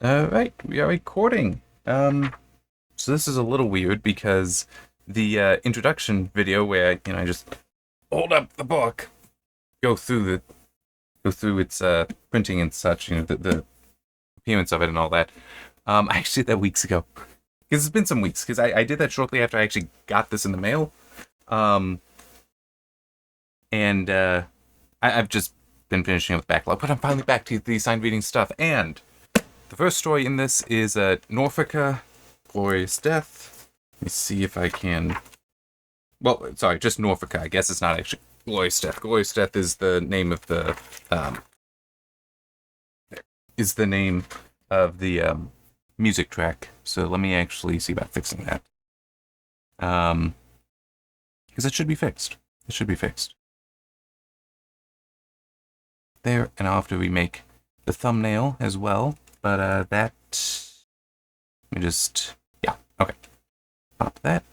Right, we are recording. So this is a little weird because the introduction video where I just hold up the book, go through the go through its printing and such, the appearance of it and all that. I actually did that weeks ago because it's been some weeks because I did that shortly after I actually got this in the mail. Um, and I've just been finishing up the backlog, but I'm finally back to the assigned reading stuff. And the first story in this is Norfica, Glorious Death. Let me see if I can. Well, sorry, just Norfica. I guess it's not actually Glorious Death. Glorious Death is the name of the music track. So let me actually see about fixing that. Because it should be fixed. It should be fixed. There, and I'll have to remake the thumbnail as well. But that. Let me just. Yeah, okay. Pop that.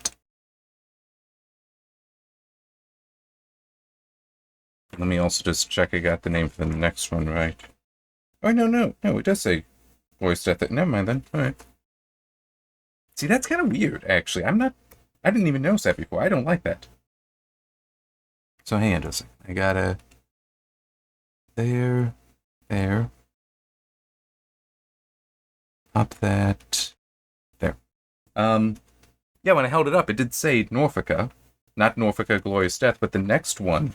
Let me also just check I got the name for the next one right. Oh, no, it does say Voice Death. Never mind then. Alright. See, that's kind of weird, actually. I didn't even notice that before. I don't like that. So, hang on just a second. I gotta. There. Pop that. There. Yeah, when I held it up, it did say Norfica. Not Norfica Glorious Death, but the next one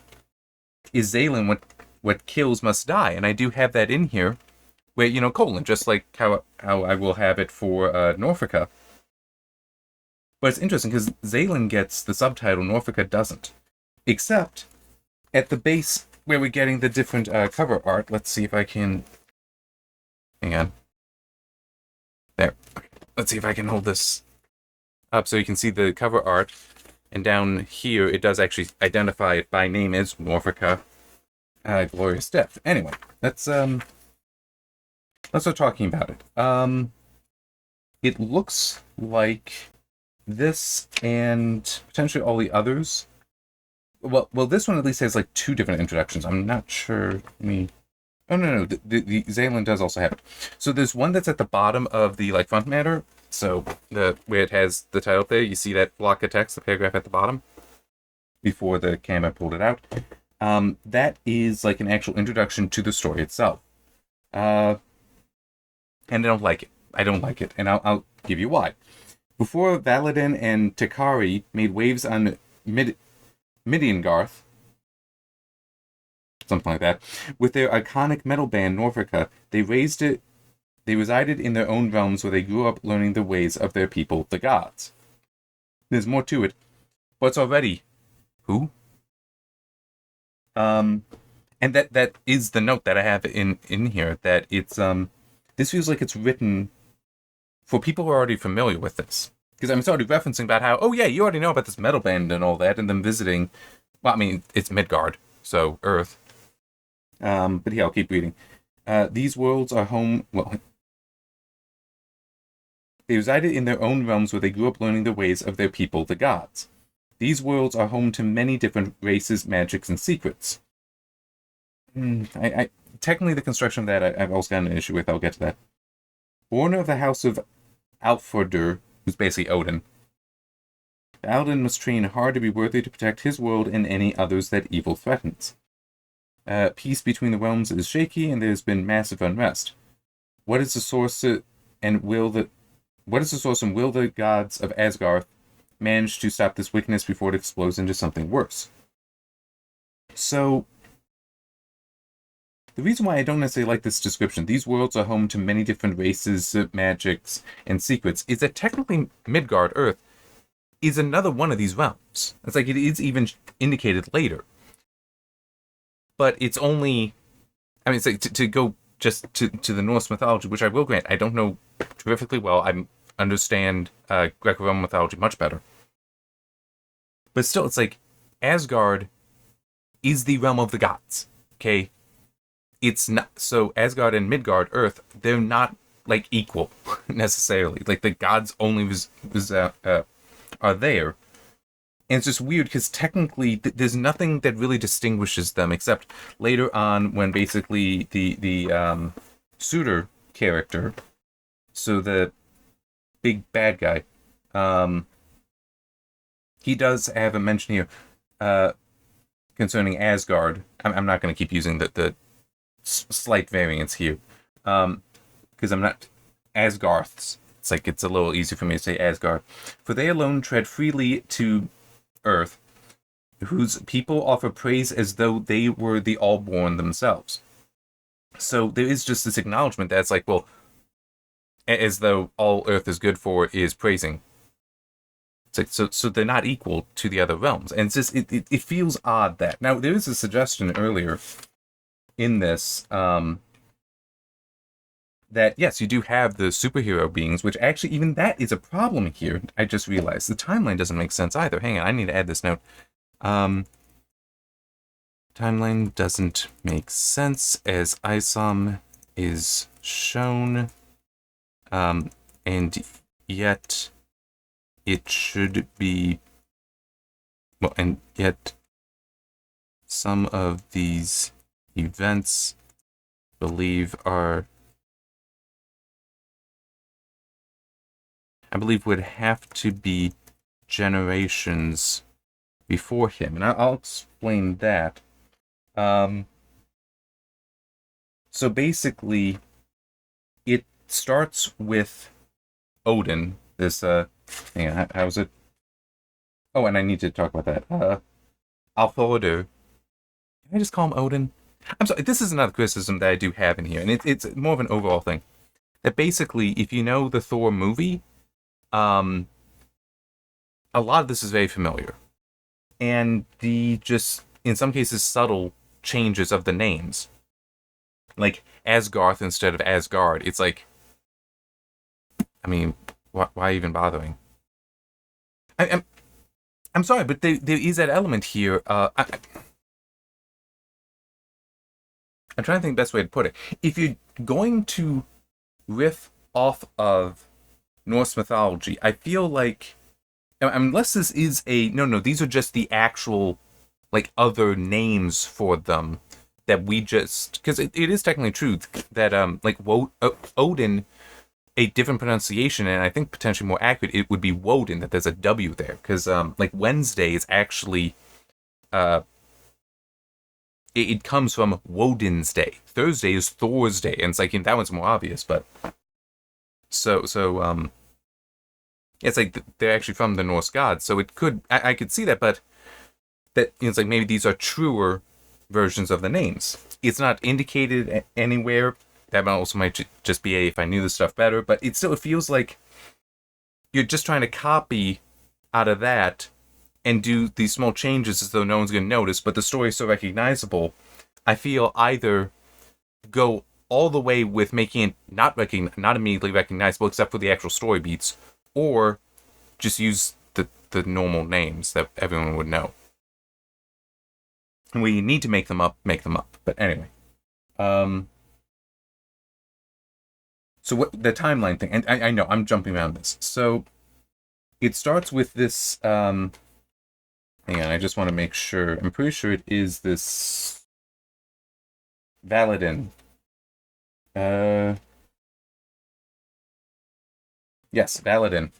is Zalen, what kills must die. And I do have that in here. Where, colon, just like how I will have it for Norfica. But it's interesting because Zalen gets the subtitle, Norfica doesn't. Except at the base where we're getting the different cover art. Let's see if I can. Hang on. There. Let's see if I can hold this up so you can see the cover art. And down here, it does actually identify it by name as Norfica Glorious Death. Anyway, let's start talking about it. It looks like this and potentially all the others. Well, this one at least has like two different introductions. I'm not sure. Oh no, the Zalen does also have it. So there's one that's at the bottom of the front matter. So where it has the title there, you see that block of text, the paragraph at the bottom, before the camera pulled it out. That is like an actual introduction to the story itself. And I don't like it. And I'll give you why. Before Valadin and Takari made waves on Midiangarth, something like that, with their iconic metal band Norfica, they resided in their own realms where they grew up learning the ways of their people, the gods. There's more to it, but it's already who? And that is the note that I have in here, that it's this feels like it's written for people who are already familiar with this. Because I'm already referencing about how, oh yeah, you already know about this metal band and all that, and them visiting, well, I mean, it's Midgard, so Earth. But yeah, I'll keep reading. These worlds are home, well, they resided in their own realms where they grew up learning the ways of their people, the gods. These worlds are home to many different races, magics, and secrets. Technically, the construction of that I've also got an issue with. I'll get to that. Born of the house of Alfordur, who's basically Odin, Alden must train hard to be worthy to protect his world and any others that evil threatens. Peace between the realms is shaky, and there's been massive unrest. What is the source and will the gods of Asgard manage to stop this wickedness before it explodes into something worse? So, the reason why I don't necessarily like this description, these worlds are home to many different races, magics, and secrets, is that technically Midgard, Earth, is another one of these realms. It's like it is even indicated later. But it's only, I mean, it's like to go just to the Norse mythology, which I will grant, I don't know terrifically well. I understand Greco-Roman mythology much better. But still, it's like Asgard is the realm of the gods, okay? It's not, so Asgard and Midgard, Earth, they're not like equal necessarily. Like the gods only are there. And it's just weird because technically there's nothing that really distinguishes them except later on when basically the Suitor character So the big bad guy, um, he does have a mention here concerning Asgard. I'm not going to keep using the slight variance here, because I'm not Asgarths. It's like it's a little easier for me to say Asgard. For they alone tread freely to earth, whose people offer praise as though they were the all-born themselves. So there is just this acknowledgement that it's like, well, as though all earth is good for is praising. It's like, so they're not equal to the other realms. And it's just, it feels odd that. Now, there is a suggestion earlier in this, that, yes, you do have the superhero beings, which actually, even that is a problem here. I just realized. The timeline doesn't make sense either. Hang on, I need to add this note. Timeline doesn't make sense as ISOM is shown, and yet it should be, well, and yet some of these events I believe would have to be generations before him, and I'll explain that. So basically, it starts with Odin. This hang on, how's it? Oh, and I need to talk about that. Althorder. Can I just call him Odin? I'm sorry. This is another criticism that I do have in here, and it's more of an overall thing. That basically, if you know the Thor movie, a lot of this is very familiar, and the just in some cases subtle changes of the names, like Asgarth instead of Asgard. It's like, I mean, why even bothering? I'm sorry, but there is that element here. I'm trying to think the best way to put it. If you're going to riff off of Norse mythology, I feel like, unless this is no, these are just the actual, like, other names for them that we just, because it is technically true that like Odin, a different pronunciation, and I think potentially more accurate, it would be Woden, that there's a W there, because like Wednesday is actually it comes from Woden's Day. Thursday is Thor's Day, and it's like, that one's more obvious, but so it's like they're actually from the Norse gods, so it could, I could see that, but that, it's like maybe these are truer versions of the names. It's not indicated anywhere. That also might just be if I knew this stuff better, but it feels like you're just trying to copy out of that and do these small changes as though no one's going to notice, but the story is so recognizable. I feel either go all the way with making it not immediately recognizable except for the actual story beats, or just use the normal names that everyone would know. And we need to make them up. But anyway. So what the timeline thing, and I know I'm jumping around this. So it starts with this, hang on, I just want to make sure. I'm pretty sure it is this Valadin. Yes, Valadin.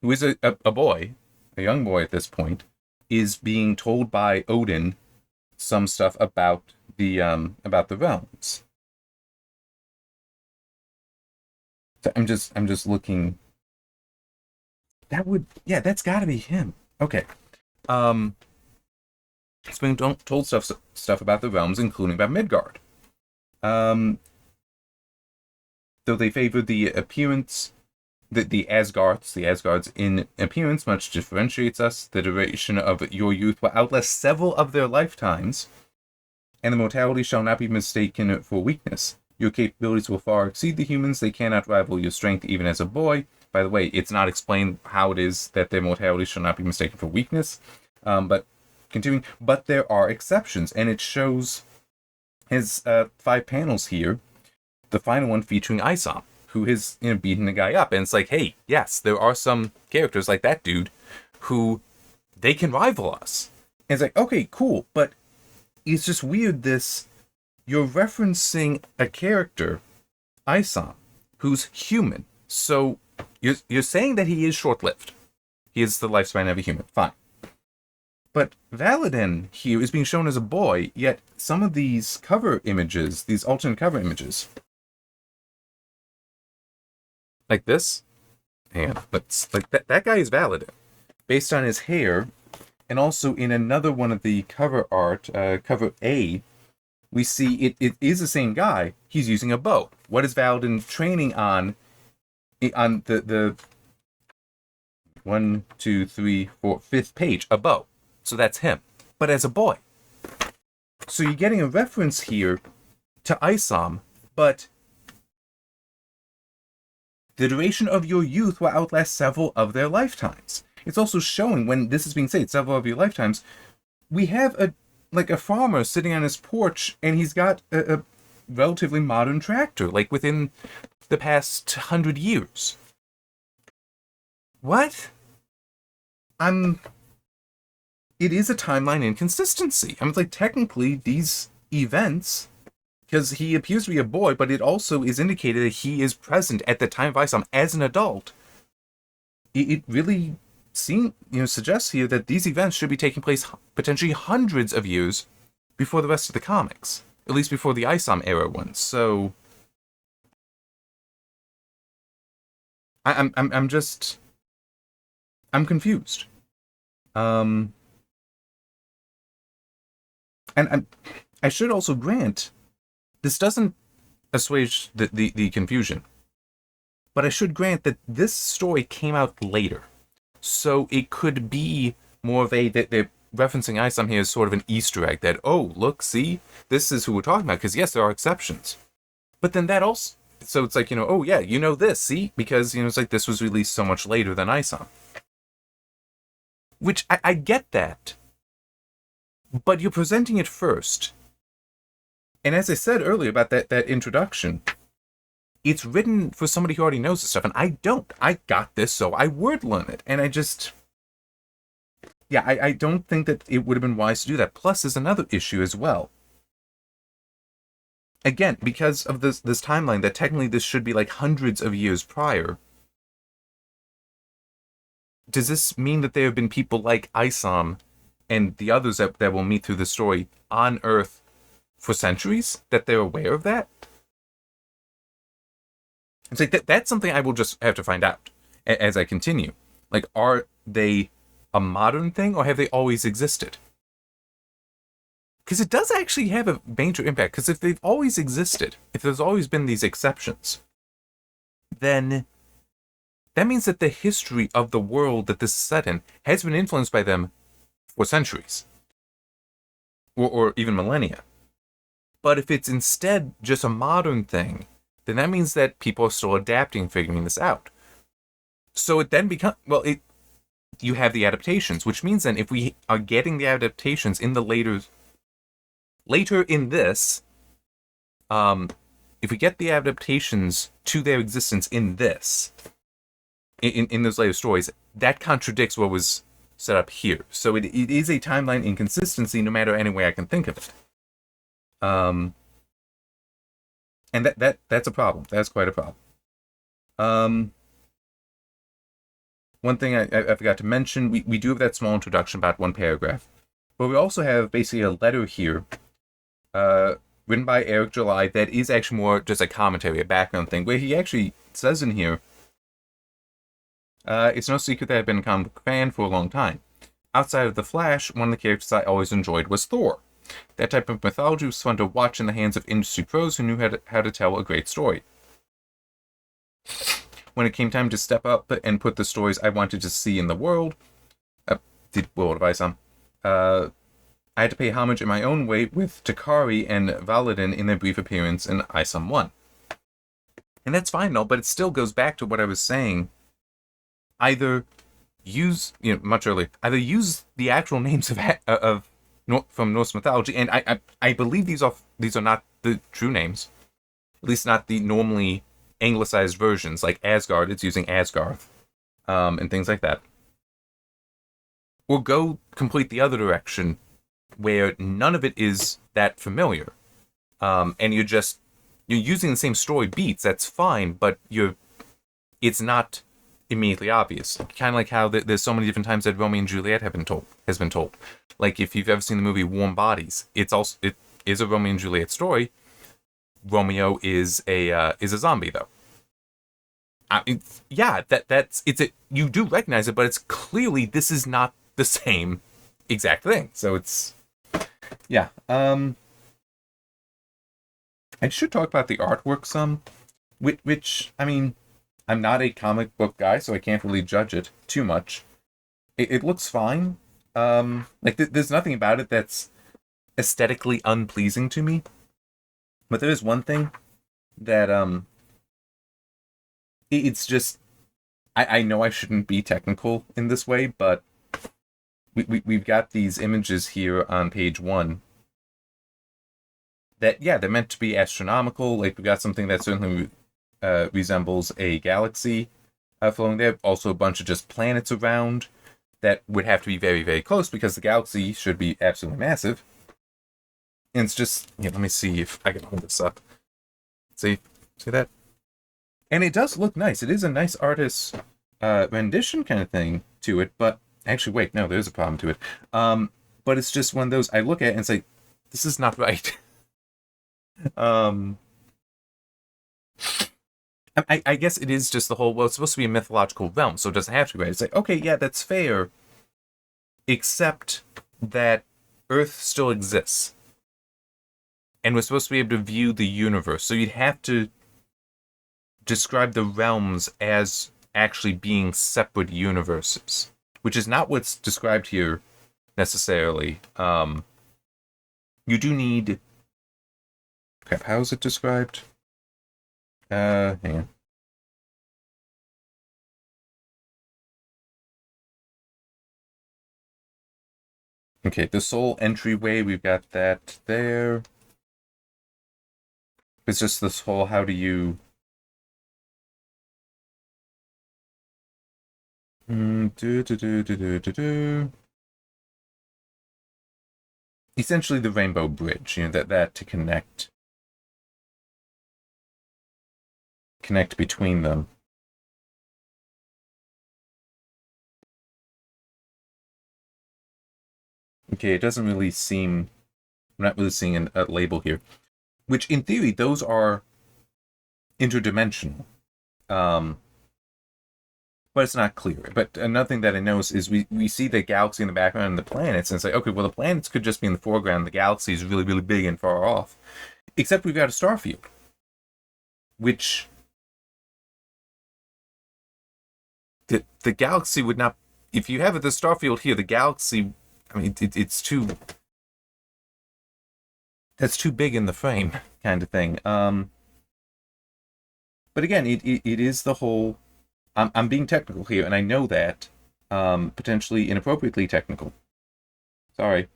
Who is a boy, a young boy at this point, is being told by Odin some stuff about the realms. So I'm just looking. That's got to be him. Okay. It's been told stuff about the realms, including about Midgard. Though they favor the appearance, the Asgards in appearance much differentiates us. The duration of your youth will outlast several of their lifetimes, and the mortality shall not be mistaken for weakness. Your capabilities will far exceed the humans. They cannot rival your strength even as a boy. By the way, it's not explained how it is that their mortality shall not be mistaken for weakness. But continuing, but there are exceptions, and it shows his 5 panels here. The final one featuring Isom, who has beaten the guy up, and it's like, hey, yes, there are some characters like that dude who they can rival us. And it's like, okay, cool, but it's just weird. You're referencing a character, Isom, who's human. So you're saying that he is short-lived. He is the lifespan of a human. Fine. But Valadin here is being shown as a boy, yet some of these cover images, these alternate cover images, like this, and but like that guy is Valadin, based on his hair, and also in another one of the cover art, cover A, we see it is the same guy. He's using a bow. What is Valadin training on? On the 1, 2, 3, 4, 5th page, a bow. So that's him, but as a boy. So you're getting a reference here to Isom, but the duration of your youth will outlast several of their lifetimes. It's also showing, when this is being said, several of your lifetimes, we have a farmer sitting on his porch, and he's got a relatively modern tractor, like within the past 100 years. What? It is a timeline inconsistency. I mean, like, technically, these events, because he appears to be a boy, but it also is indicated that he is present at the time of Isom as an adult. It really suggests here that these events should be taking place potentially hundreds of years before the rest of the comics, at least before the Isom era ones. So I'm confused. And I should also grant, this doesn't assuage the confusion, but I should grant that this story came out later. So it could be more of that they're referencing Isom here as sort of an Easter egg, that, oh, look, see, this is who we're talking about, because yes, there are exceptions. But then that also, so it's like, oh yeah, this, see? Because, it's like this was released so much later than Isom. Which, I get that. But you're presenting it first. And as I said earlier about that introduction, it's written for somebody who already knows this stuff, and I don't. I got this, so I word learn it. And I just... Yeah, I don't think that it would have been wise to do that. Plus, there's another issue as well. Again, because of this timeline, that technically this should be like hundreds of years prior, does this mean that there have been people like Isom and the others that we'll meet through the story on Earth for centuries, that they're aware of that? It's like that's something I will just have to find out as I continue. Like, are they a modern thing, or have they always existed? Because it does actually have a major impact, because if they've always existed, if there's always been these exceptions, then that means that the history of the world that this is set in has been influenced by them for centuries, or even millennia. But if it's instead just a modern thing, then that means that people are still adapting, figuring this out. So it then becomes, you have the adaptations, which means then if we are getting the adaptations in the later in this, if we get the adaptations to their existence in this, in those later stories, that contradicts what was set up here. So it is a timeline inconsistency, no matter any way I can think of it. And that's a problem. That's quite a problem. One thing I forgot to mention, we do have that small introduction, about one paragraph, but we also have basically a letter here, written by Eric July, that is actually more just a commentary, a background thing, where he actually says in here, it's no secret that I've been a comic book fan for a long time. Outside of The Flash, one of the characters I always enjoyed was Thor. That type of mythology was fun to watch in the hands of industry pros who knew how to tell a great story. When it came time to step up and put the stories I wanted to see in the world, the world of Isom, I had to pay homage in my own way with Takari and Valadin in their brief appearance in Isom 1. And that's fine, though, but it still goes back to what I was saying. Either use, much earlier, either use the actual names from Norse mythology, and I believe these are not the true names, at least not the normally anglicized versions, like Asgard, it's using Asgarth, and things like that. Or go complete the other direction, where none of it is that familiar, and you're just you're using the same story beats, that's fine, but it's not immediately obvious. Kind of like how there's so many different times that Romeo and Juliet has been told. Like if you've ever seen the movie Warm Bodies, it is a Romeo and Juliet story. Romeo is a zombie though. You do recognize it, but it's clearly this is not the same exact thing. So it's yeah. I should talk about the artwork some, which I mean, I'm not a comic book guy, so I can't really judge it too much. It looks fine. There's nothing about it that's aesthetically unpleasing to me. But there is one thing that it's just I know I shouldn't be technical in this way, but we've got these images here on page 1 that they're meant to be astronomical. Like we've got something that certainly resembles a galaxy flowing there. Also a bunch of just planets around that would have to be very, very close because the galaxy should be absolutely massive. And it's just, let me see if I can hold this up. See that? And it does look nice. It is a nice artist's rendition kind of thing to it, but actually, wait, no, there's a problem to it. But it's just one of those, I look at it and it's like, this is not right. I guess it is just the whole, well, it's supposed to be a mythological realm, so it doesn't have to be right. It's like, okay, yeah, that's fair, except that Earth still exists. And we're supposed to be able to view the universe, so you'd have to describe the realms as actually being separate universes, which is not what's described here necessarily. You do need... Crap, how is it described? Hang on. Okay, the soul entryway, we've got that there. It's just this whole, how do you... Essentially the Rainbow Bridge, that to connect between them. Okay, it doesn't really seem... I'm not really seeing a label here. Which, in theory, those are interdimensional. But it's not clear. But another thing that I notice is we see the galaxy in the background and the planets, and it's like, okay, well, the planets could just be in the foreground. The galaxy is really, really big and far off. Except we've got a star field. Which... The galaxy would not... If you have the star field here, the galaxy... I mean, it's too... That's too big in the frame, kind of thing. But again, it is the whole... I'm being technical here, and I know that. Potentially inappropriately technical. Sorry.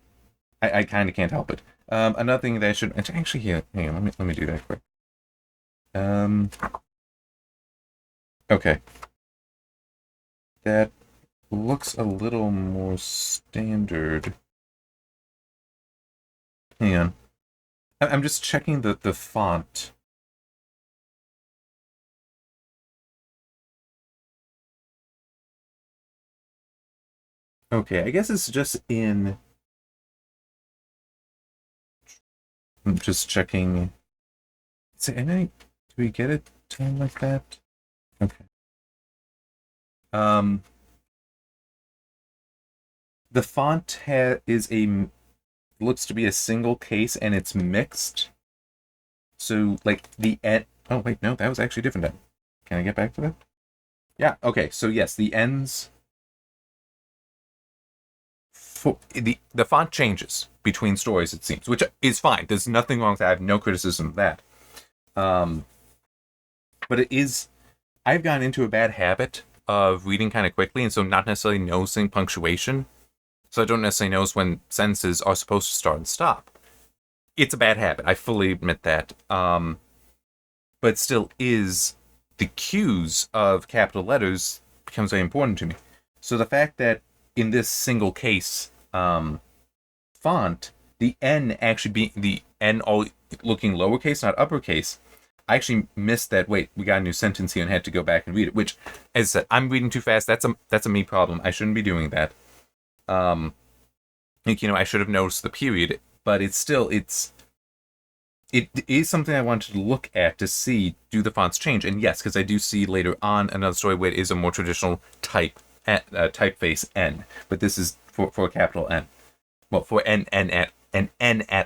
I kind of can't help it. Another thing that I should... Actually, here, hang on, let me do that quick. Okay. That looks a little more standard. Hang on. I'm just checking the font. Okay, I guess it's just in... I'm just checking... do we get it time like that? Okay. The font looks to be a single case and it's mixed. So like the end... Oh wait, no, that was actually different. Can I get back to that? Yeah, okay, so yes, the ends... The font changes between stories, it seems, which is fine. There's nothing wrong with that. I have no criticism of that. But it is... I've gotten into a bad habit of reading kind of quickly, and so not necessarily noticing punctuation. So I don't necessarily notice when sentences are supposed to start and stop. It's a bad habit. I fully admit that. But it still is... The cues of capital letters becomes very important to me. So the fact that in this single case font, the N actually being the N all looking lowercase, not uppercase, I actually missed that. Wait, we got a new sentence here and had to go back and read it. Which, as I said, I'm reading too fast. That's a me problem. I shouldn't be doing that. Like, I should have noticed the period, but it is something I wanted to look at to see, do the fonts change? And yes, because I do see later on another story where it is a more traditional typeface N, but this is for a capital N. Well, for N at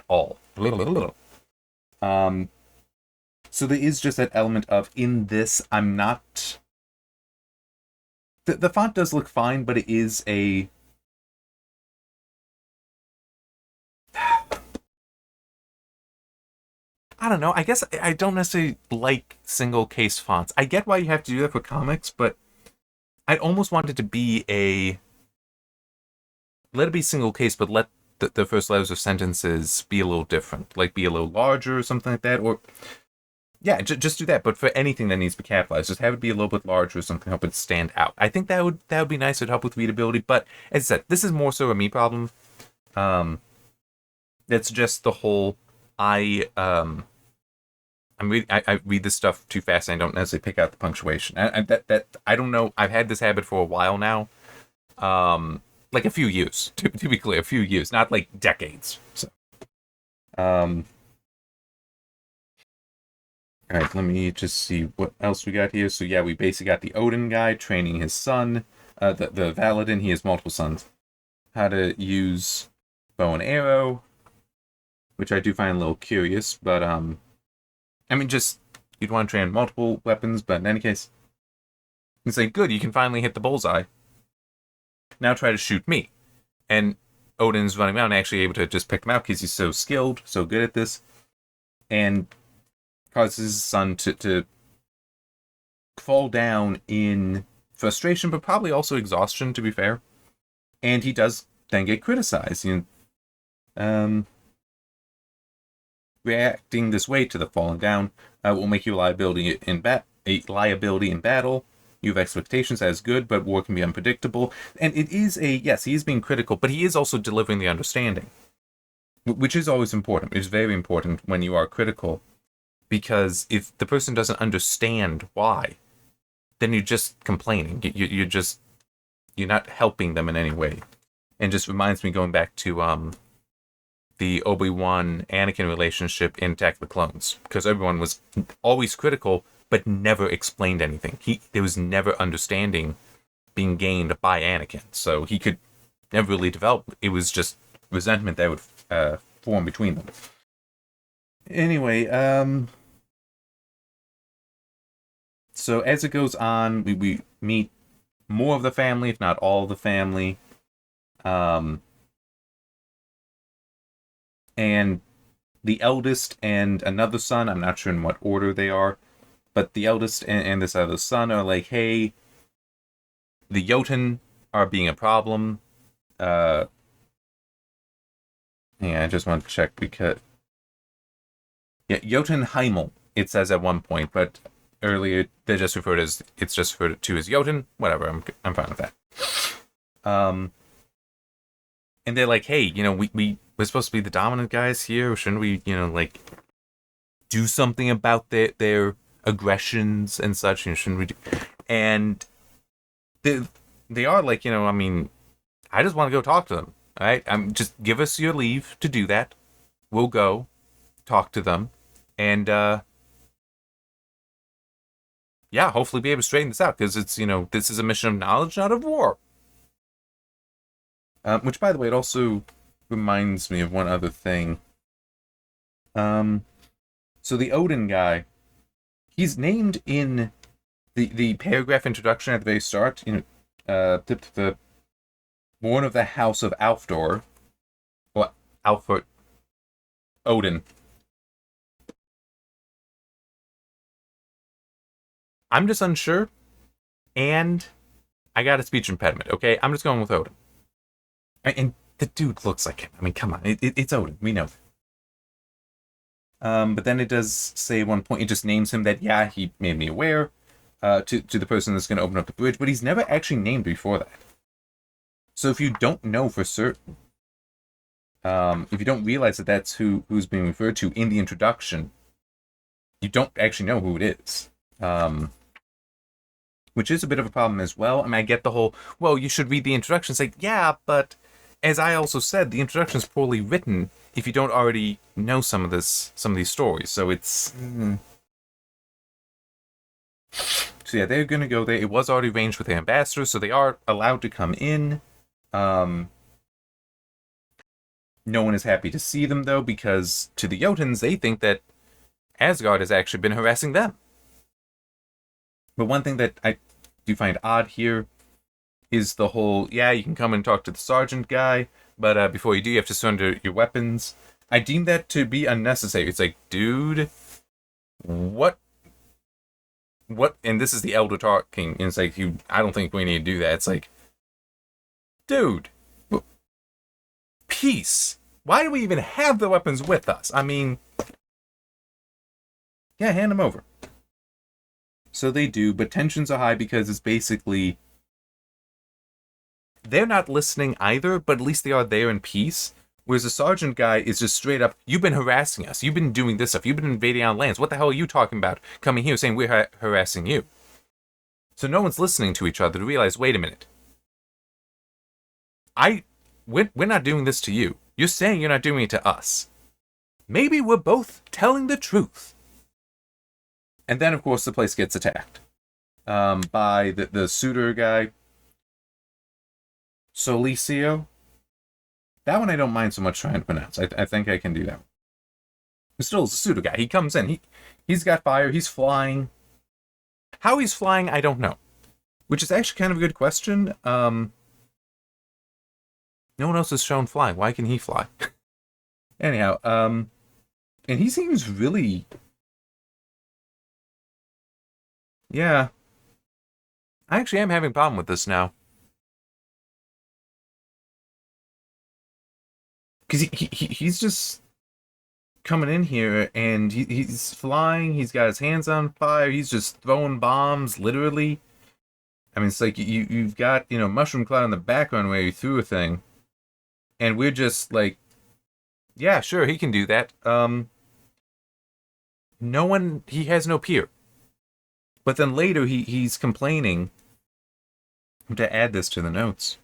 all. So there is just that element of, in this, I'm not... The font does look fine, but it is a... I don't know. I guess I don't necessarily like single case fonts. I get why you have to do that for comics, but I'd almost want it to be let it be single case, but let the first letters of sentences be a little different. Like, be a little larger or something like that. Or, yeah, just do that. But for anything that needs to be capitalized, just have it be a little bit larger or something, help it stand out. I think that would be nice. It'd help with readability. But, as I said, this is more so a me problem. It's just the whole... I read this stuff too fast and I don't necessarily pick out the punctuation. I don't know. I've had this habit for a while now. Like a few years, to be clear, a few years, not like decades. So, all right, let me just see what else we got here. So yeah, we basically got the Odin guy training his son, the Valadin. He has multiple sons. How to use bow and arrow, which I do find a little curious, but I mean, just you'd want to train multiple weapons, but in any case, it's like, good, you can finally hit the bullseye. Now try to shoot me. And Odin's running around, actually able to just pick him out because he's so skilled, so good at this, and causes his son to fall down in frustration, but probably also exhaustion, to be fair. And he does then get criticized. Reacting this way to the falling down will make you a liability in battle. You have expectations as good, but war can be unpredictable. And it is yes, he is being critical, but he is also delivering the understanding, which is always important. It's very important when you are critical, because if the person doesn't understand why, then you're just complaining. You're not helping them in any way. And just reminds me, going back to the Obi-Wan Anakin relationship in Attack of the Clones, because everyone was always critical but never explained anything. There was never understanding being gained by Anakin, so he could never really develop. It was just resentment that would form between them. Anyway, so as it goes on, we meet more of the family, if not all of the family. And the eldest and another son, I'm not sure in what order they are, but the eldest and this other son are like, hey, the Jotun are being a problem. Yeah, I just want to check because... Yeah, Jotunheimel, it says at one point, but earlier they just referred as... It's just referred to as Jotun. Whatever, I'm fine with that. And they're like, hey, we're supposed to be the dominant guys here. Shouldn't we, like, do something about their aggressions and such? Shouldn't we do... And they are like, I mean, I just want to go talk to them. All right? Just give us your leave to do that. We'll go talk to them. And, yeah, hopefully be able to straighten this out. Because it's, this is a mission of knowledge, not of war. Which, by the way, it also reminds me of one other thing. So the Odin guy, he's named in the paragraph introduction at the very start, the born of the house of Alfdor, or Alfred Odin. I'm just unsure, and I got a speech impediment, okay? I'm just going with Odin. And the dude looks like him. I mean, come on. It's Odin. We know. But then it does say at one point, it just names him that, yeah, he made me aware to the person that's going to open up the bridge, but he's never actually named before that. So if you don't know for certain, if you don't realize that that's who's being referred to in the introduction, you don't actually know who it is. Which is a bit of a problem as well. I mean, I get the whole, well, you should read the introduction. It's like, yeah, but as I also said, the introduction is poorly written if you don't already know some of these stories. So it's... So yeah, they're going to go there. It was already arranged with the ambassadors, so they are allowed to come in. No one is happy to see them, though, because to the Jotuns, they think that Asgard has actually been harassing them. But one thing that I do find odd here is the whole, yeah, you can come and talk to the sergeant guy, but before you do, you have to surrender your weapons. I deem that to be unnecessary. It's like, dude, what? And this is the elder talking, and it's like, I don't think we need to do that. It's like, dude, peace. Why do we even have the weapons with us? I mean, yeah, hand them over. So they do, but tensions are high because it's basically... They're not listening either, but at least they are there in peace. Whereas the sergeant guy is just straight up, you've been harassing us. You've been doing this stuff. You've been invading our lands. What the hell are you talking about? Coming here saying we're harassing you. So no one's listening to each other to realize, wait a minute. We're not doing this to you. You're saying you're not doing it to us. Maybe we're both telling the truth. And then, of course, the place gets attacked by the suitor guy, Solicio. That one I don't mind so much trying to pronounce. I think I can do that one. But still, it's a suitor guy. He comes in. He's got fire. He's flying. How he's flying, I don't know. Which is actually kind of a good question. No one else is shown flying. Why can he fly? Anyhow, and he seems really... Yeah. I actually am having a problem with this now. Because he's just coming in here, and he's flying, he's got his hands on fire, he's just throwing bombs, literally. I mean, it's like you've got, Mushroom Cloud in the background where you threw a thing. And we're just like, yeah, sure, he can do that. He has no peer. But then later he's complaining, to add this to the notes.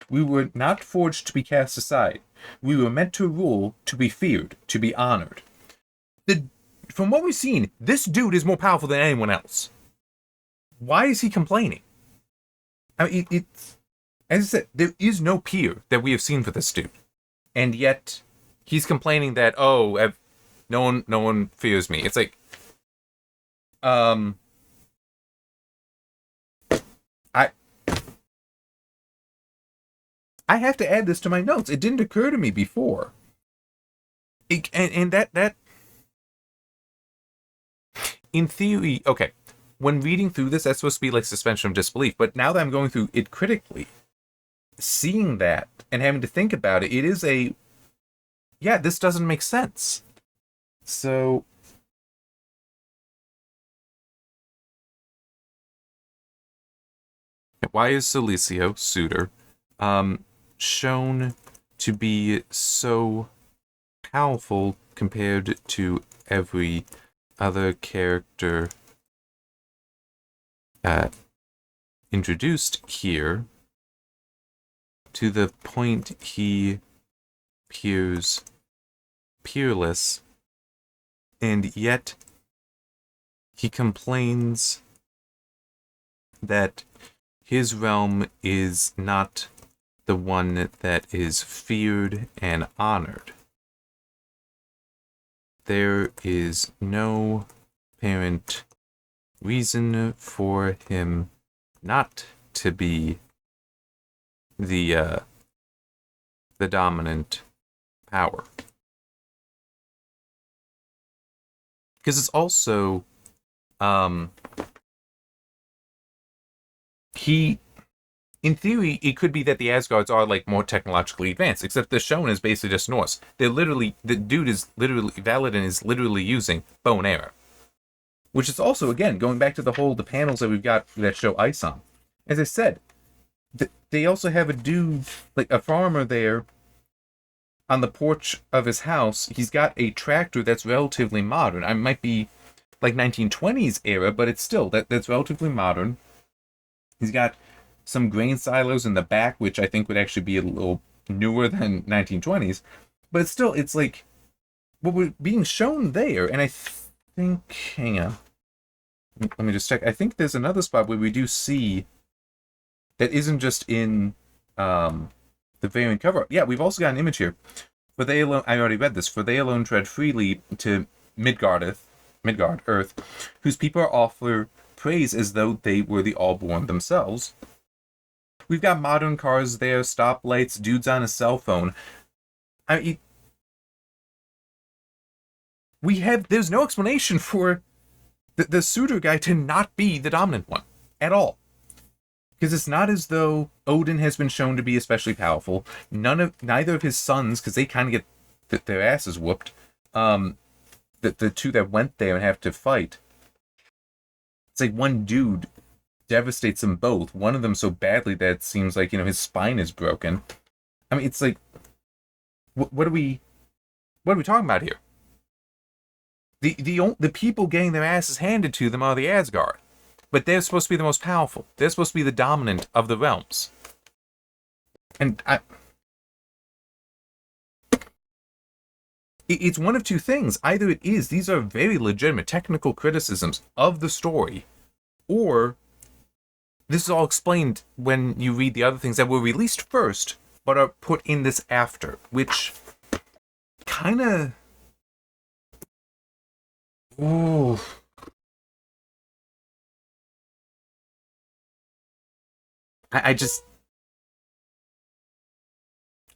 We were not forged to be cast aside. We were meant to rule, to be feared, to be honored. From what we've seen, this dude is more powerful than anyone else. Why is he complaining? I mean, it's... As I said, there is no peer that we have seen for this dude. And yet, he's complaining that, no one fears me. It's like... I have to add this to my notes. It didn't occur to me before. And that in theory, okay, when reading through this, that's supposed to be like suspension of disbelief. But now that I'm going through it critically, seeing that and having to think about it, it is this doesn't make sense. So, why is Solicio, suitor, shown to be so powerful compared to every other character introduced here, to the point he appears peerless, and yet he complains that his realm is not the one that is feared and honored. There is no apparent reason for him not to be the dominant power. Because it's also in theory, it could be that the Asgards are like more technologically advanced, except the shown is basically just Norse. They're literally, the dude is literally, Valadin is literally using bow and arrow. Which is also, again, going back to the panels that we've got that show ice on. As I said, they also have a dude, like a farmer there, on the porch of his house. He's got a tractor that's relatively modern. I might be like 1920s era, but it's still, that's relatively modern. He's got some grain silos in the back, which I think would actually be a little newer than 1920s. But it's still, it's like what we're being shown there. And I think, hang on. Let me just check. I think there's another spot where we do see that isn't just in the variant cover. Yeah, we've also got an image here. For they alone, I already read this. For they alone tread freely to Midgard, Earth, whose people offer praise as though they were the all-born themselves. We've got modern cars there, stoplights, dudes on a cell phone. I mean, there's no explanation for the suitor guy to not be the dominant one at all. Because it's not as though Odin has been shown to be especially powerful. Neither of his sons, because they kind of get their asses whooped. The two that went there and have to fight. It's like one dude devastates them both. One of them so badly that it seems like, his spine is broken. I mean, it's like, what are we talking about here? The people getting their asses handed to them are the Asgard. But they're supposed to be the most powerful. They're supposed to be the dominant of the realms. And it's one of two things. Either it is, these are very legitimate technical criticisms of the story, or this is all explained when you read the other things that were released first, but are put in this after, which kind of... Ooh...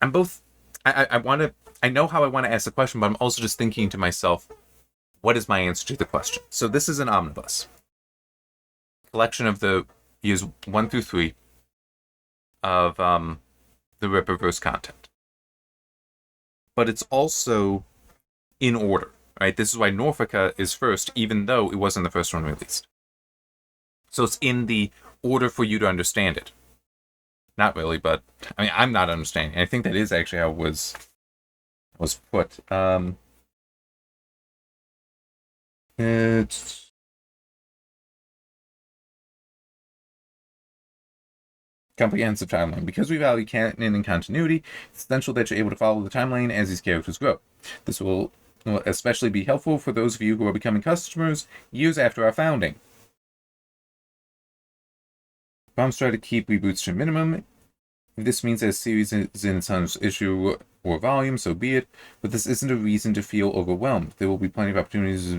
I'm both, I know how I want to ask the question, but I'm also just thinking to myself, what is my answer to the question? So this is an omnibus. Collection of the years 1 through 3 of the Rippaverse content. But it's also in order, right? This is why Norfica is first, even though it wasn't the first one released. So it's in the order for you to understand it. Not really, but I mean, I'm not understanding. I think that is actually how it was put. It's comprehensive timeline. Because we value canon and continuity, it's essential that you're able to follow the timeline as these characters grow. This will especially be helpful for those of you who are becoming customers years after our founding. Bombs try to keep reboots to a minimum. If this means that a series is in its issue or volume, so be it. But this isn't a reason to feel overwhelmed. There will be plenty of opportunities.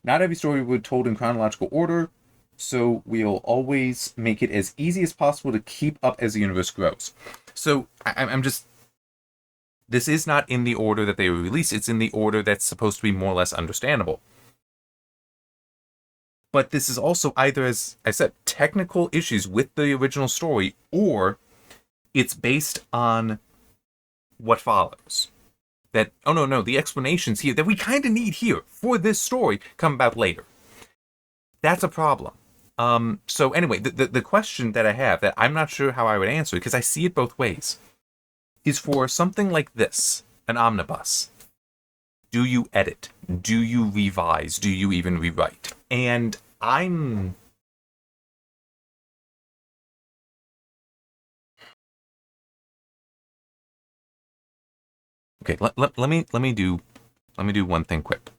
Not every story will be told in chronological order, so we'll always make it as easy as possible to keep up as the universe grows. So I'm just... This is not in the order that they were released. It's in the order that's supposed to be more or less understandable. But this is also either, as I said, technical issues with the original story, or it's based on what follows. That, oh no, the explanations here that we kind of need here for this story come about later. That's a problem. So anyway, the question that I have, that I'm not sure how I would answer, because I see it both ways, is for something like this, an omnibus. Do you edit? Do you revise? Do you even rewrite? And I'm... Okay, let me do one thing quick.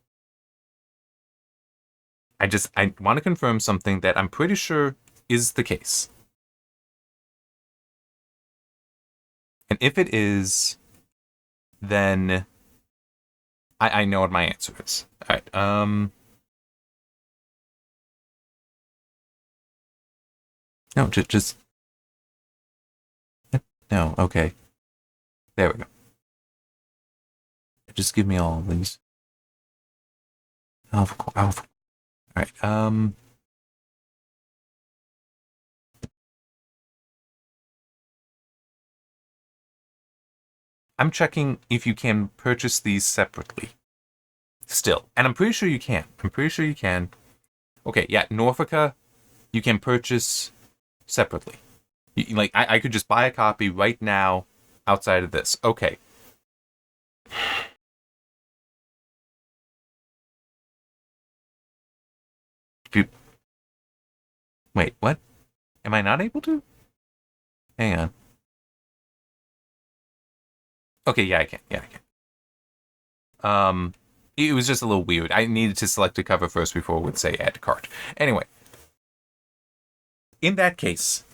I want to confirm something that I'm pretty sure is the case. And if it is, then I know what my answer is. All right. No, just no. Okay. There we go. Just give me all of these. All right. I'm checking if you can purchase these separately. Still. And I'm pretty sure you can. Okay, yeah, Norfica, you can purchase separately. Like, I could just buy a copy right now outside of this. Okay. Wait, what? Am I not able to? Hang on. Okay, yeah, I can. It was just a little weird. I needed to select a cover first before it would say add to cart. Anyway, in that case,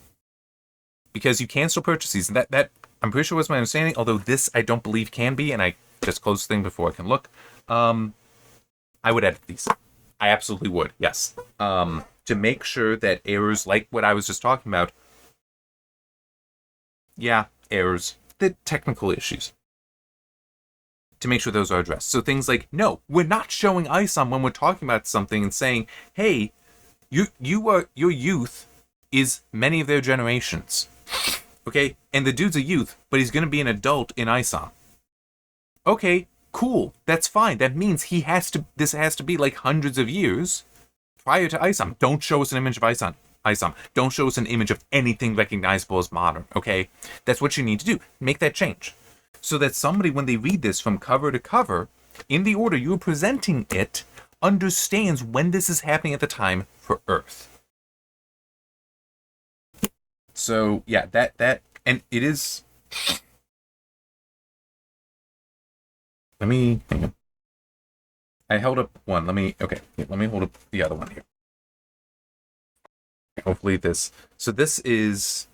because you can still purchase these, and that I'm pretty sure was my understanding, although this I don't believe can be, and I just closed the thing before I can look. I would edit these. I absolutely would, yes. To make sure that errors like what I was just talking about, yeah, errors, the technical issues, to make sure those are addressed. So things like, no, we're not showing ISOM when we're talking about something and saying, hey, your youth is many of their generations. Okay? And the dude's a youth, but he's going to be an adult in ISOM. Okay, cool. That's fine. That means this has to be like hundreds of years prior to ISOM. Don't show us an image of ISOM. Don't show us an image of anything recognizable as modern, okay? That's what you need to do. Make that change. So that somebody, when they read this from cover to cover, in the order you're presenting it, understands when this is happening at the time for Earth. So, yeah, that, and it is... Let me, hang on. I held up one. Let me hold up the other one here. Hopefully this. So this is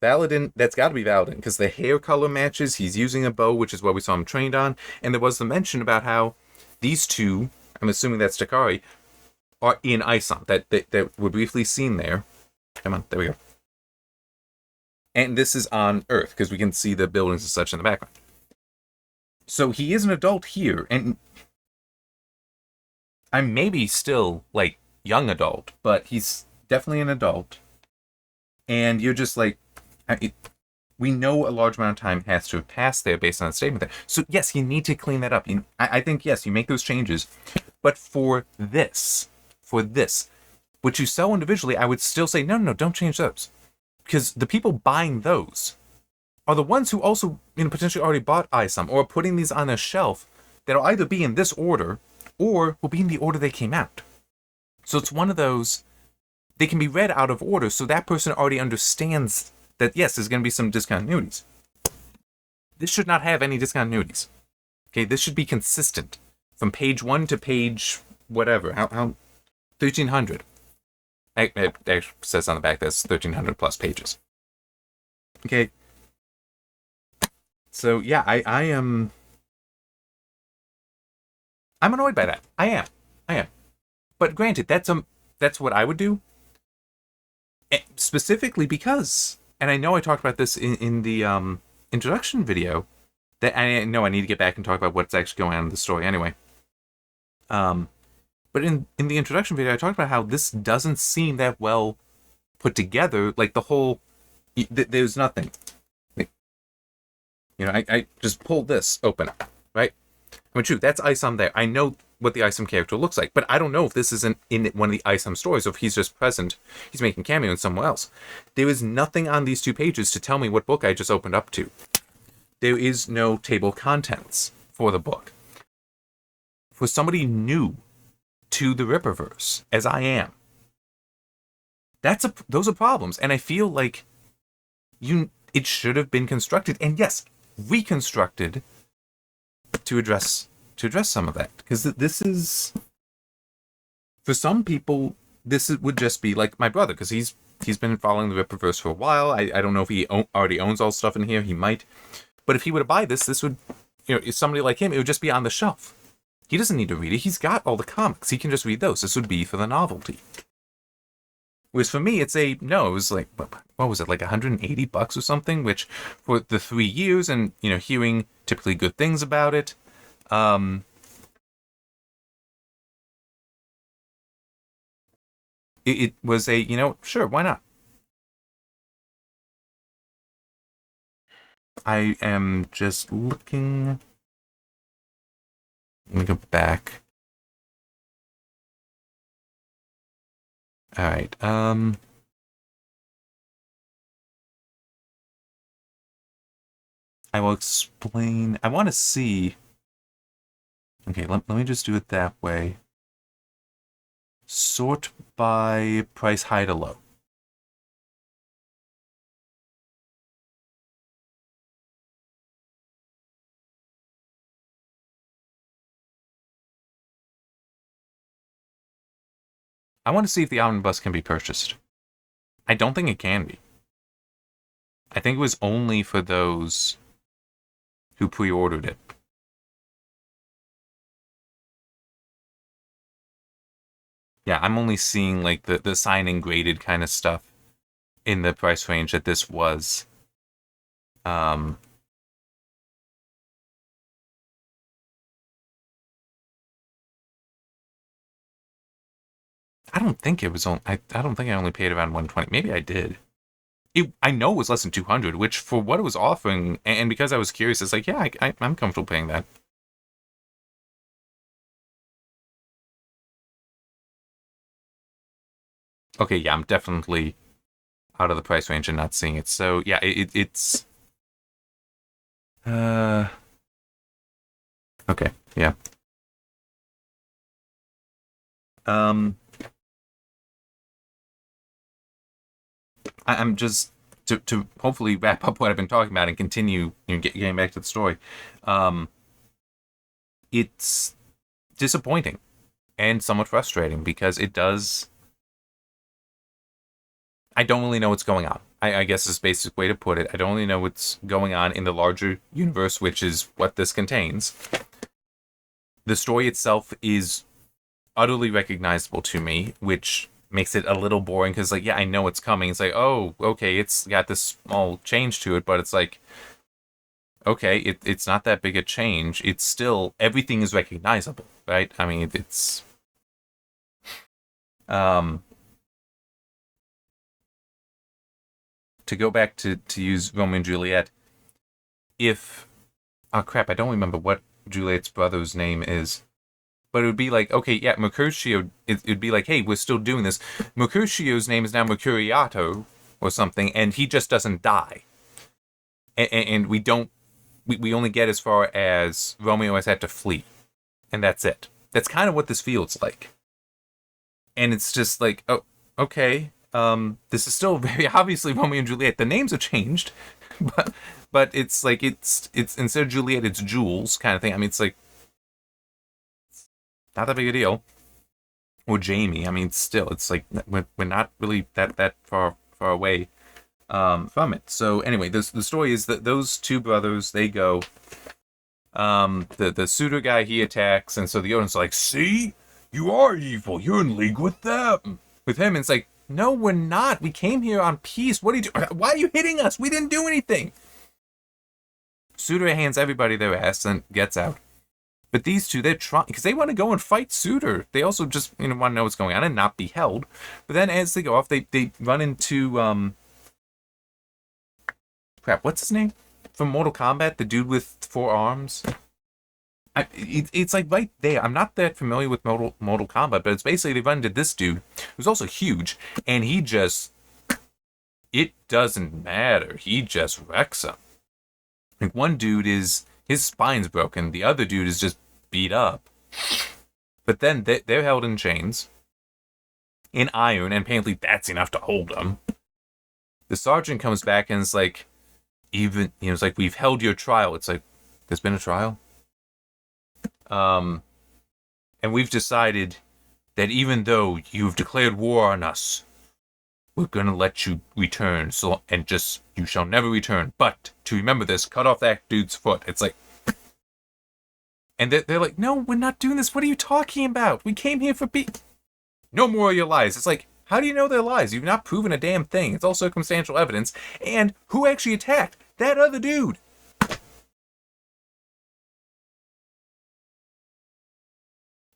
Valadin. That's got to be Valadin because the hair color matches. He's using a bow, which is what we saw him trained on. And there was the mention about how these two, I'm assuming that's Takari, are in ISOM. That were briefly seen there. Come on, there we go. And this is on Earth because we can see the buildings and such in the background. So he is an adult here, and I'm maybe still like young adult, but he's definitely an adult. And you're just like, we know a large amount of time has to have passed there based on the statement there. So yes, you need to clean that up. I think yes, you make those changes, but for this, what you sell individually, I would still say no, don't change those, because the people buying those are the ones who also potentially already bought ISOM or are putting these on a shelf that'll either be in this order or will be in the order they came out. So it's one of those, they can be read out of order, so that person already understands that, yes, there's going to be some discontinuities. This should not have any discontinuities. Okay, this should be consistent from page 1 to page whatever. How 1300. It says on the back that's 1300 plus pages. Okay. So, yeah, I am... I'm annoyed by that. I am. But granted, that's what I would do. Specifically because, and I know I talked about this in the introduction video, that I know I need to get back and talk about what's actually going on in the story anyway. But in the introduction video, I talked about how this doesn't seem that well put together. Like the whole, there's nothing. I just pulled this open, right? I mean, true, that's ISOM there. I know what the ISOM character looks like, but I don't know if this isn't in one of the ISOM stories or if he's just present. He's making cameo in somewhere else. There is nothing on these 2 pages to tell me what book I just opened up to. There is no table of contents for the book. For somebody new to the Rippaverse, as I am, those are problems, and I feel like it should have been constructed, and yes, reconstructed to address some of that, because this is, for some people, would just be like my brother, because he's been following the Rippaverse for a while. I don't know if he already owns all stuff in here. He might, but if he were to buy this would, if somebody like him, it would just be on the shelf. He doesn't need to read it. He's got all the comics. He can just read those. This would be for the novelty. Whereas for me, it was like, what was it, like $180 or something, which for the 3 years and, hearing typically good things about it, it was a, sure, why not? I am just looking. Let me go back. Alright, I will explain. I want to see. Okay, let me just do it that way. Sort by price high to low. I want to see if the omnibus can be purchased. I don't think it can be. I think it was only for those who pre-ordered it. Yeah, I'm only seeing like the signing graded kind of stuff in the price range that this was. I don't think it was only. I don't think I only paid around 120. Maybe I did. I know it was less than 200, which for what it was offering, and because I was curious, it's like, yeah, I'm comfortable paying that. Okay, yeah, I'm definitely out of the price range and not seeing it. So yeah, it's okay, yeah. Um, I'm just to hopefully wrap up what I've been talking about and continue, getting back to the story. Um, it's disappointing and somewhat frustrating because it does. I don't really know what's going on. I guess is the basic way to put it. I don't really know what's going on in the larger universe, which is what this contains. The story itself is utterly recognizable to me, which makes it a little boring because, like, yeah, I know it's coming. It's like, oh, okay, it's got this small change to it, but it's like, okay, it's not that big a change. It's still, everything is recognizable, right? I mean, it's, um, to go back to use Romeo and Juliet, if, oh crap, I don't remember what Juliet's brother's name is. But it would be like, okay, yeah, Mercutio, it'd be like, hey, we're still doing this. Mercutio's name is now Mercuriato or something, and he just doesn't die. And we don't, we only get as far as Romeo has had to flee. And that's it. That's kind of what this feels like. And it's just like, oh, okay, this is still very obviously Romeo and Juliet. The names have changed, but it's like, it's instead of Juliet, it's Jules kind of thing. I mean, it's like, not that big a deal. Or Jamie. I mean, still, it's like we're not really that far away from it. So anyway, the story is that those two brothers, they go. The suitor guy, he attacks, and so the Odin's like, see, you are evil. You're in league with them. With him, and it's like, no, we're not. We came here on peace. What are you doing? Why are you hitting us? We didn't do anything. Suitor hands everybody their ass and gets out. But these two, they're trying, because they want to go and fight Suitor. They also just, want to know what's going on and not be held. But then as they go off, they run into, crap, what's his name? From Mortal Kombat, the dude with 4 arms. It's like right there. I'm not that familiar with Mortal Kombat, but it's basically they run into this dude, who's also huge, and he just, it doesn't matter. He just wrecks him. Like, one dude is, his spine's broken. The other dude is just beat up. But then they're held in chains, in iron, and apparently that's enough to hold them. The sergeant comes back and is like, it's like, we've held your trial. It's like, there's been a trial? And we've decided that even though you've declared war on us, we're gonna let you return, and just, you shall never return. But, to remember this, cut off that dude's foot. It's like, and they're like, no, we're not doing this. What are you talking about? We came here for peace. No more of your lies. It's like, how do you know they're lies? You've not proven a damn thing. It's all circumstantial evidence. And who actually attacked? That other dude.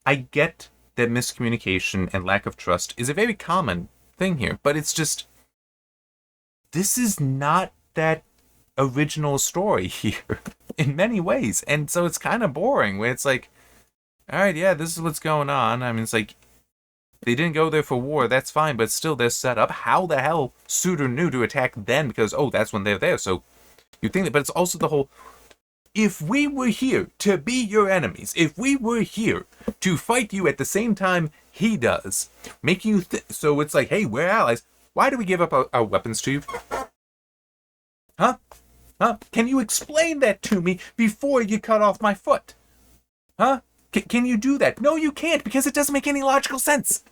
I get that miscommunication and lack of trust is a very common thing here, but it's just, this is not that original story here in many ways. And so it's kind of boring where it's like, all right, yeah, this is what's going on. I mean, it's like, they didn't go there for war, that's fine, but still they're set up. How the hell Suitor knew to attack then? Because, oh, that's when they're there. So you think that, but it's also the whole, if we were here to be your enemies, if we were here to fight you at the same time he does, making you so it's like, hey, we're allies. Why do we give up our weapons to you? Huh? Can you explain that to me before you cut off my foot? Huh? Can you do that? No, you can't, because it doesn't make any logical sense.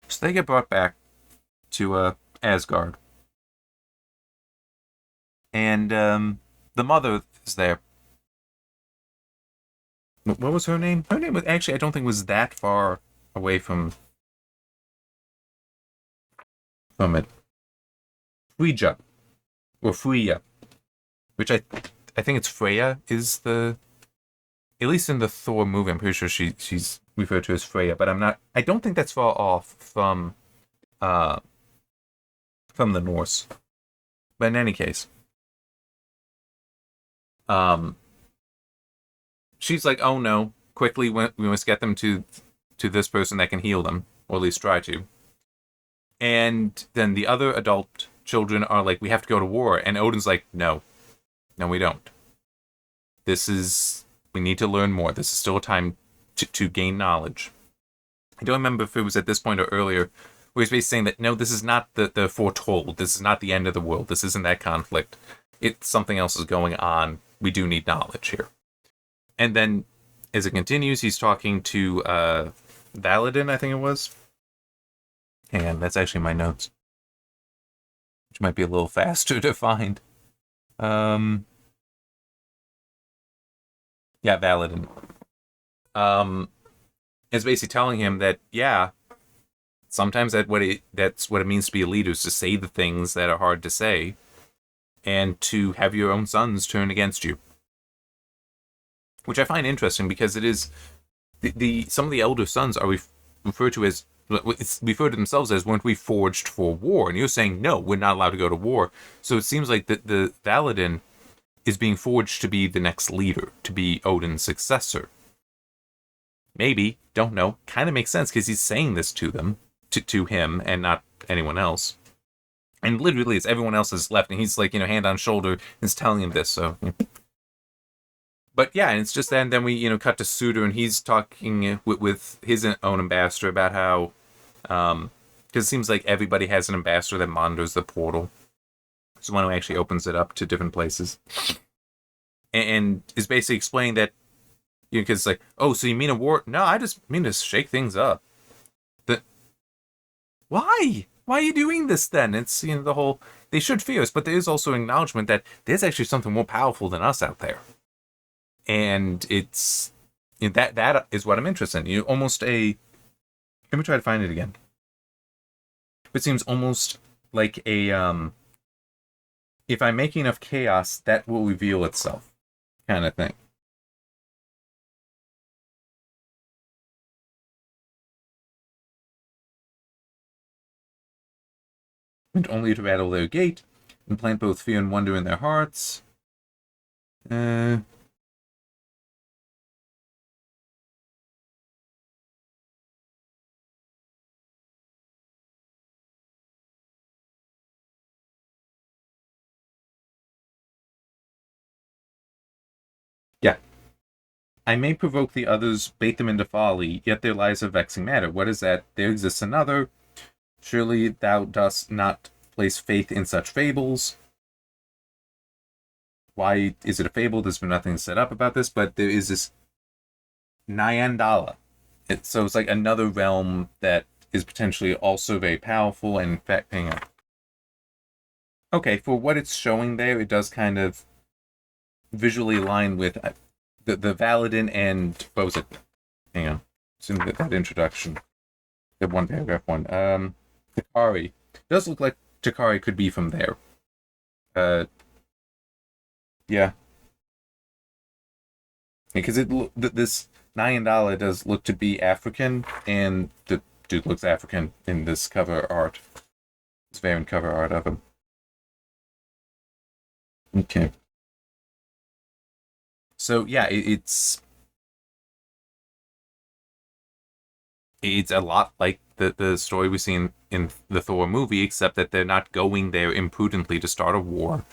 So they get brought back to Asgard. And the mother is there. What was her name? Her name was actually, I don't think was that far away from it. Freyja. Or Freya. Which I think it's Freya is the... At least in the Thor movie, I'm pretty sure she's referred to as Freya, but I don't think that's far off from the Norse. But in any case, she's like, oh no, quickly we must get them to this person that can heal them, or at least try to. And then the other adult children are like, we have to go to war, and Odin's like, no, we don't. We need to learn more. This is still a time to gain knowledge. I don't remember if it was at this point or earlier, where he's basically saying that, no, this is not the foretold. This is not the end of the world. This isn't that conflict. Something else is going on. We do need knowledge here. And then, as it continues, he's talking to Valadin, I think it was. Hang on, that's actually my notes. Which might be a little faster to find. Yeah, Valadin. Is basically telling him that, yeah, sometimes that's what it means to be a leader, is to say the things that are hard to say, and to have your own sons turn against you. Which I find interesting, because it is some of the elder sons are referred to themselves as, weren't we forged for war? And you're saying, no, we're not allowed to go to war. So it seems like the Valadin is being forged to be the next leader, to be Odin's successor. Maybe, don't know. Kind of makes sense, because he's saying this to them, to him, and not anyone else. And literally, it's everyone else is left, and he's like, hand on shoulder, and is telling him this, so... But yeah, and it's just that, and then we, cut to Suitor, and he's talking with his own ambassador about how, because it seems like everybody has an ambassador that monitors the portal. So one who actually opens it up to different places. And is basically explaining that, because it's like, oh, so you mean a war? No, I just mean to shake things up. Why? Why are you doing this then? It's, the whole, they should fear us, but there is also an acknowledgement that there's actually something more powerful than us out there. And it's, that is what I'm interested in. Almost let me try to find it again. It seems almost like a, if I make enough chaos, that will reveal itself, kind of thing. And only to rattle their gate, and plant both fear and wonder in their hearts. Yeah. I may provoke the others, bait them into folly, yet their lives are vexing matter. What is that? There exists another. Surely thou dost not place faith in such fables. Why is it a fable? There's been nothing set up about this, but there is this Nyandala. So it's like another realm that is potentially also very powerful, and in fact, hang on. Okay, for what it's showing there, it does kind of visually align with the Valadin and, what was it? Hang on. It's in that introduction. The one paragraph one. Takari. It does look like Takari could be from there. Yeah. Because this Nyandala does look to be African, and the dude looks African in this cover art. variant cover art of him. Okay. So yeah, it's a lot like the story we see in the Thor movie, except that they're not going there imprudently to start a war.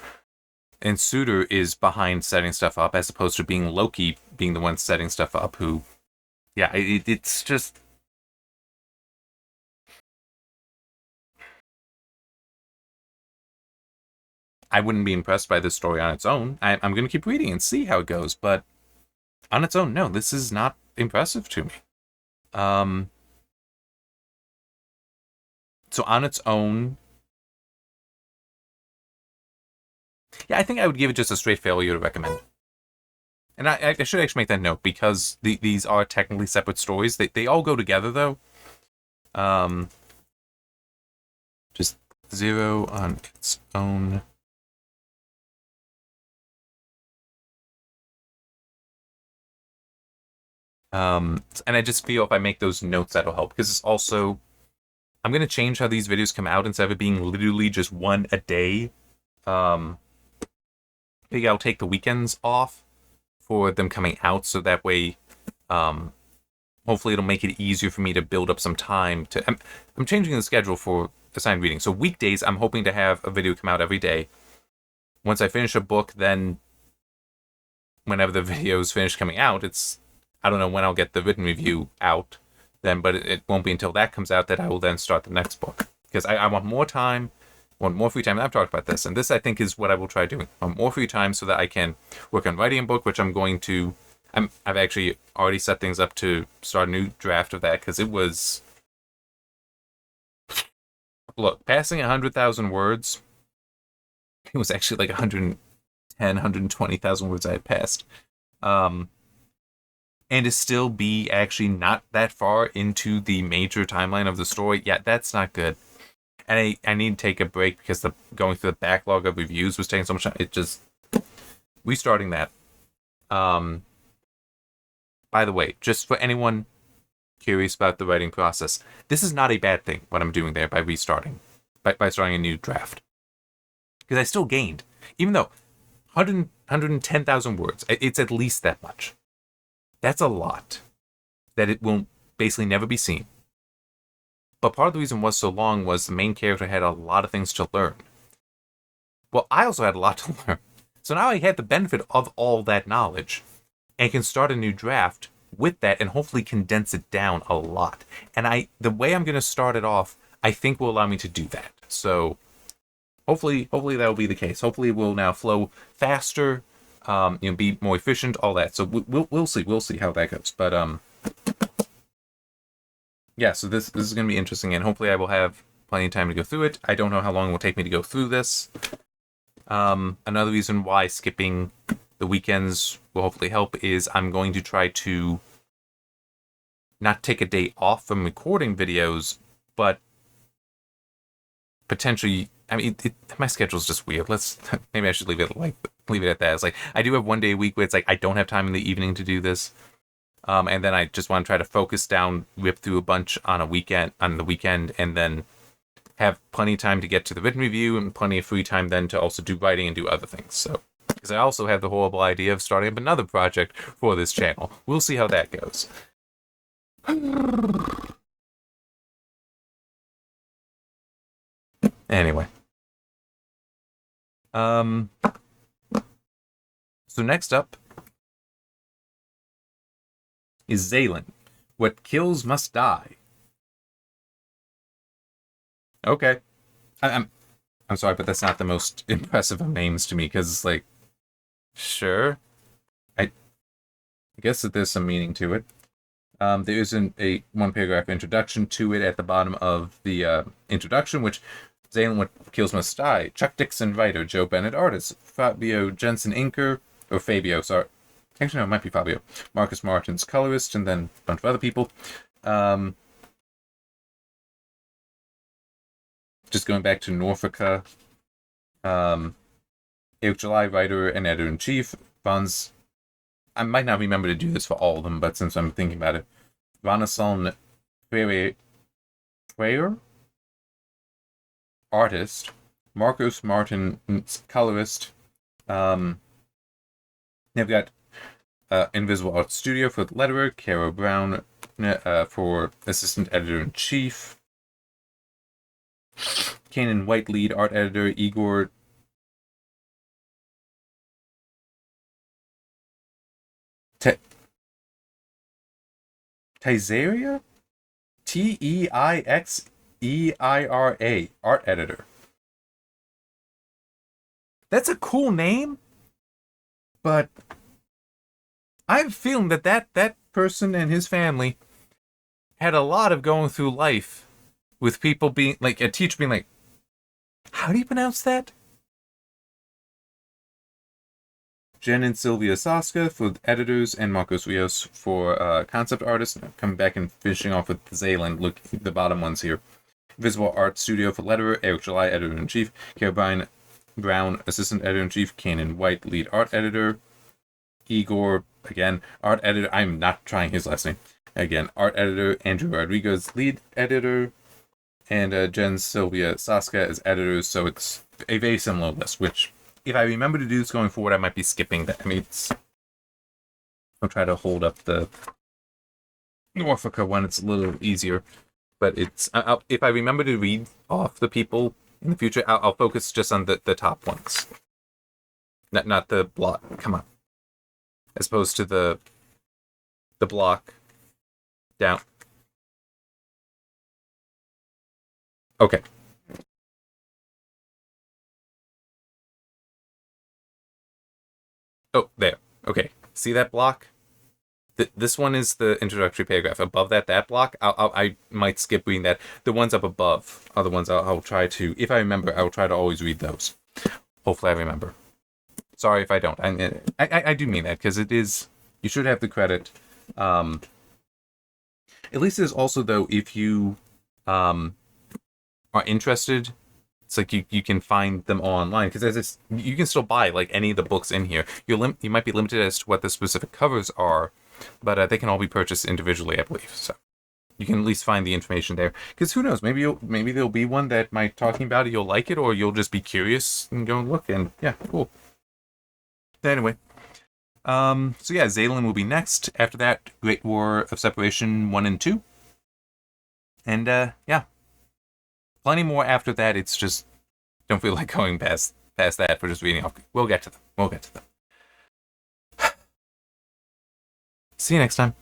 And Suter is behind setting stuff up, as opposed to being Loki being the one setting stuff up. Who, yeah, it's just. I wouldn't be impressed by this story on its own. I'm going to keep reading and see how it goes, but on its own, no, this is not impressive to me. So on its own, yeah, I think I would give it just a straight failure to recommend. And I should actually make that note, because these are technically separate stories. They all go together, though. Just 0 on its own. And I just feel if I make those notes, that'll help. Because it's also, I'm going to change how these videos come out instead of it being literally just one a day. Maybe I'll take the weekends off for them coming out, so that way, hopefully it'll make it easier for me to build up some time to. I'm changing the schedule for assigned reading. So weekdays, I'm hoping to have a video come out every day. Once I finish a book, then whenever the videos finish coming out, I don't know when I'll get the written review out then, but it won't be until that comes out that I will then start the next book. Because I want more time, want more free time. I've talked about this, and this I think is what I will try doing. I want more free time so that I can work on writing a book, which I'm going to. I've actually already set things up to start a new draft of that, because it was. Look, passing 100,000 words, it was actually like 110, 120,000 words I had passed. And to still be actually not that far into the major timeline of the story, yeah, that's not good. And I need to take a break, because going through the backlog of reviews was taking so much time. It just. Restarting that. By the way, just for anyone curious about the writing process, this is not a bad thing, what I'm doing there by restarting. By starting a new draft. Because I still gained. Even though 110,000 words, it's at least that much. That's a lot. That it will basically never be seen. But part of the reason it was so long was the main character had a lot of things to learn. Well, I also had a lot to learn. So now I had the benefit of all that knowledge, and can start a new draft with that and hopefully condense it down a lot. And the way I'm going to start it off, I think will allow me to do that. So hopefully that'll be the case. Hopefully it will now flow faster, be more efficient, all that. So we'll see how that goes. But yeah, so this is going to be interesting, and hopefully I will have plenty of time to go through it. I don't know how long it will take me to go through this. Another reason why skipping the weekends will hopefully help is I'm going to try to not take a day off from recording videos, but potentially. I mean, my schedule's just weird. Maybe I should leave it at that. It's like I do have one day a week where it's like I don't have time in the evening to do this, and then I just want to try to focus down, rip through a bunch on the weekend, and then have plenty of time to get to the written review and plenty of free time then to also do writing and do other things. So, because I also have the horrible idea of starting up another project for this channel. We'll see how that goes. Anyway. So next up is Zaylin. What kills must die. Okay. I'm sorry, but that's not the most impressive of names to me, because it's like, sure. I guess that there's some meaning to it. There is a one-paragraph introduction to it at the bottom of the introduction, which Zaylin, what kills must die. Chuck Dixon, writer. Joe Bennett, artist. Fabio Jensen, inker. Or Fabio, sorry. Actually, no, it might be Fabio. Marcus Martins, colorist, and then a bunch of other people. Just going back to Norfica. Eric July, writer and editor-in-chief. I might not remember to do this for all of them, but since I'm thinking about it. Vanasson Freire? artist. Marcos Martin, colorist. They've got Invisible Art Studio for the letterer, Kara Brown for assistant editor-in-chief, Kanan White lead art editor, Igor Teixeira? Teixeira, art editor. That's a cool name, but I have a feeling that person and his family had a lot of going through life with people being like, a teacher being like, how do you pronounce that? Jen and Sylvia Saska for editors, and Marcos Rios for concept artists. Coming back and finishing off with Zayland. Look, the bottom ones here. Visible Art Studio for letterer, Eric July, editor-in-chief, Caroline Brown, assistant editor-in-chief, Kanan White, lead art editor, Igor, again, art editor, I'm not trying his last name, again, art editor, Andrew Rodriguez, lead editor, and Jen Sylvia Saska as editors, so it's a very similar list, which, if I remember to do this going forward, I might be skipping that. I mean, I'll try to hold up the Norfica one, it's a little easier. But it's if I remember to read off the people in the future, I'll focus just on the top ones, not the block. Come on, as opposed to the block down. Okay. Oh, there. Okay. See that block? This one is the introductory paragraph. Above that block, I might skip reading that. The ones up above are the ones I'll try to, if I remember, I'll try to always read those. Hopefully I remember. Sorry if I don't. I do mean that, because it is, you should have the credit. At least there's also, though, if you are interested, it's like you can find them online, because there's this, you can still buy like any of the books in here. You might be limited as to what the specific covers are, but they can all be purchased individually, I believe. So you can at least find the information there. Because who knows? Maybe there'll be one that my talking about it, you'll like it, or you'll just be curious and go and look. And yeah, cool. Anyway, so yeah, Zaylan will be next. After that, Great War of Separation 1 and 2, and yeah, plenty more after that. It's just don't feel like going past that for just reading off. We'll get to them. See you next time.